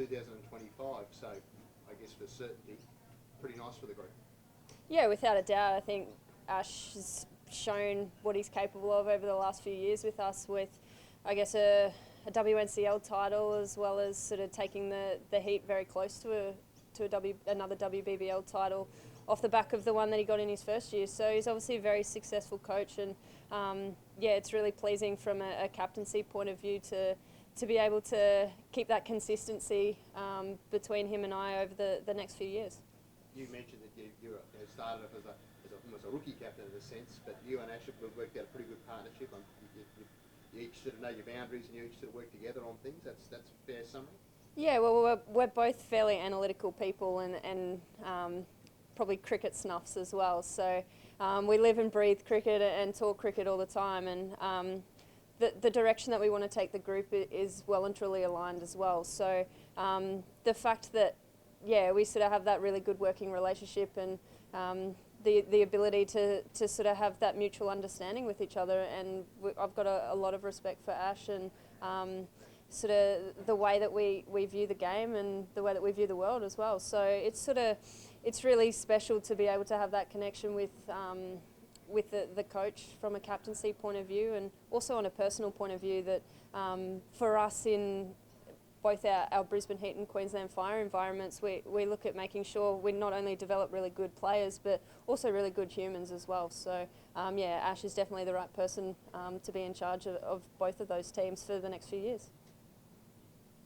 2025. So I guess for certainty, pretty nice for the group. Yeah, without a doubt. I think Ash has shown what he's capable of over the last few years with us, with, I guess, a WNCL title, as well as sort of taking the Heat very close to another WBBL title off the back of the one that he got in his first year. So he's obviously a very successful coach, and yeah, it's really pleasing from a captaincy point of view to be able to keep that consistency between him and I over the next few years. You mentioned that you started off as almost a rookie captain in a sense, but you and Ash have worked out a pretty good partnership. You each sort of know your boundaries and you each sort of work together on things. That's a fair summary. Yeah, well, we're both fairly analytical people and probably cricket snuffs as well. So we live and breathe cricket and talk cricket all the time, and the direction that we want to take the group is well and truly aligned as well. So the fact that, yeah, we sort of have that really good working relationship, and the ability to sort of have that mutual understanding with each other, and I've got a lot of respect for Ash and sort of the way that we view the game and the way that we view the world as well. So it's really special to be able to have that connection with the coach from a captaincy point of view, and also on a personal point of view, that for us in both our Brisbane Heat and Queensland Fire environments, we look at making sure we not only develop really good players, but also really good humans as well. So yeah, Ash is definitely the right person to be in charge of both of those teams for the next few years.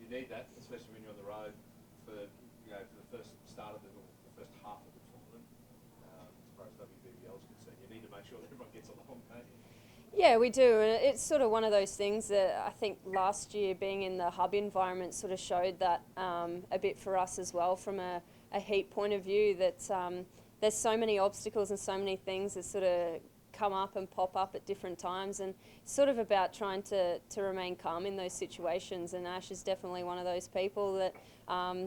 You need that, especially when you're on the road for the first start of the first half of the tournament, as far as WBBL is concerned. You need to make sure that everyone gets along, mate. Yeah, we do, and it's sort of one of those things that I think last year being in the hub environment sort of showed that a bit for us as well, from a Heat point of view, that there's so many obstacles and so many things that sort of come up and pop up at different times, and it's sort of about trying to remain calm in those situations, and Ash is definitely one of those people that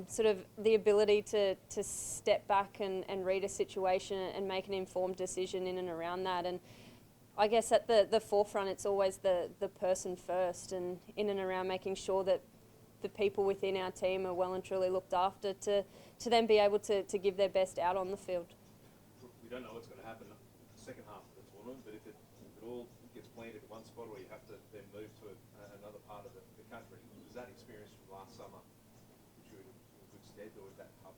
sort of the ability to step back and read a situation and make an informed decision in and around that. And I guess at the forefront, it's always the person first, and in and around making sure that the people within our team are well and truly looked after to then be able to give their best out on the field. We don't know what's going to happen in the second half of the tournament, but if it all gets planted in one spot, or you have to then move to another part of the country, does that experience from last summer put you in good stead, or is that hub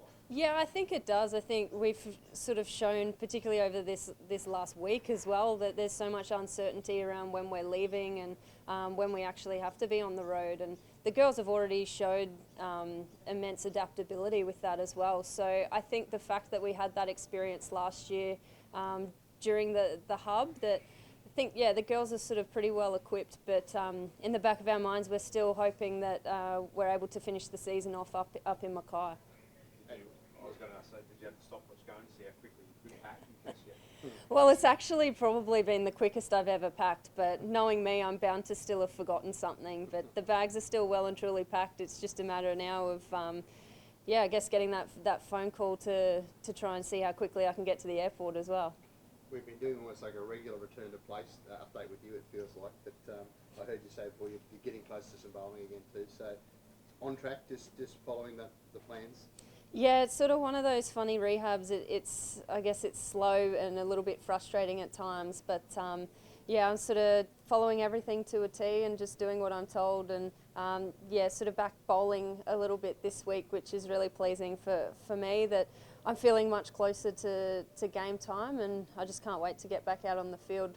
life? Yeah, I think it does. I think we've sort of shown, particularly over this last week as well, that there's so much uncertainty around when we're leaving and when we actually have to be on the road. And the girls have already showed immense adaptability with that as well. So I think the fact that we had that experience last year during the hub, that I think, yeah, the girls are sort of pretty well equipped, but in the back of our minds, we're still hoping that we're able to finish the season off up in Mackay. I was going to say, did you have to stop what's going to see how quickly you could pack? Well, it's actually probably been the quickest I've ever packed, but knowing me, I'm bound to still have forgotten something. But the bags are still well and truly packed. It's just a matter now of, yeah, I guess getting that phone call to try and see how quickly I can get to the airport as well. We've been doing almost like a regular return to place update with you, it feels like, but I heard you say before you're getting close to some bowling again too. So on track, just following the plans. Yeah, it's sort of one of those funny rehabs. I guess it's slow and a little bit frustrating at times, but yeah, I'm sort of following everything to a T and just doing what I'm told, and yeah, sort of back bowling a little bit this week, which is really pleasing for me, that I'm feeling much closer to game time, and I just can't wait to get back out on the field,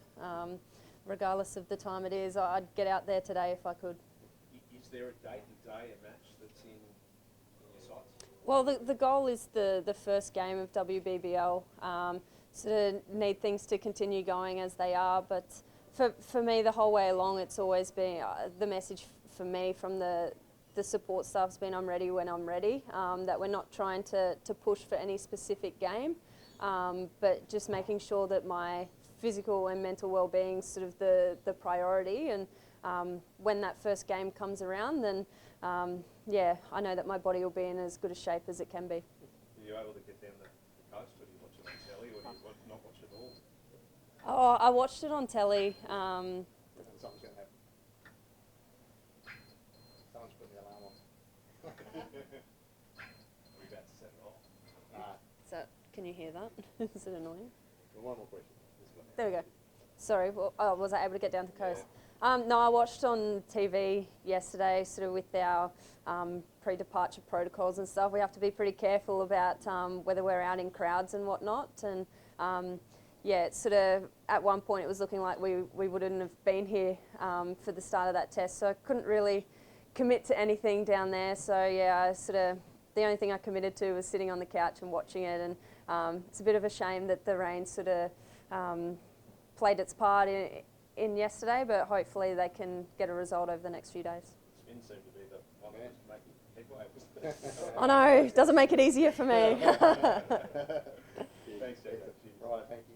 regardless of the time it is. I'd get out there today if I could. Is there a date, a match that's in your sights? Well, the goal is the first game of WBBL. Sort of need things to continue going as they are, but for me, the whole way along, it's always been the message for me from the support staff's been, I'm ready when I'm ready. That we're not trying to push for any specific game, but just making sure that my physical and mental well-being is sort of the priority. And when that first game comes around, then yeah, I know that my body will be in as good a shape as it can be. Are you able to get down the coast, or do you watch it on telly, or do you not watch it at all? Oh, I watched it on telly. Something's going to happen. Someone's putting the alarm on. We're about to set it off. Can you hear that? Is it annoying? Well, one more question. This one. There we go. Sorry, was I able to get down to coast? No, I watched on TV yesterday, sort of with our pre-departure protocols and stuff. We have to be pretty careful about whether we're out in crowds and whatnot. And yeah, it's sort of at one point it was looking like we wouldn't have been here for the start of that test. So I couldn't really commit to anything down there. So yeah, the only thing I committed to was sitting on the couch and watching it. And it's a bit of a shame that the rain sort of played its part in yesterday, but hopefully they can get a result over the next few days. Spin seemed to be the one that was making headway. I know, doesn't make it easier for me. Thanks, Jacob. Right, thank you.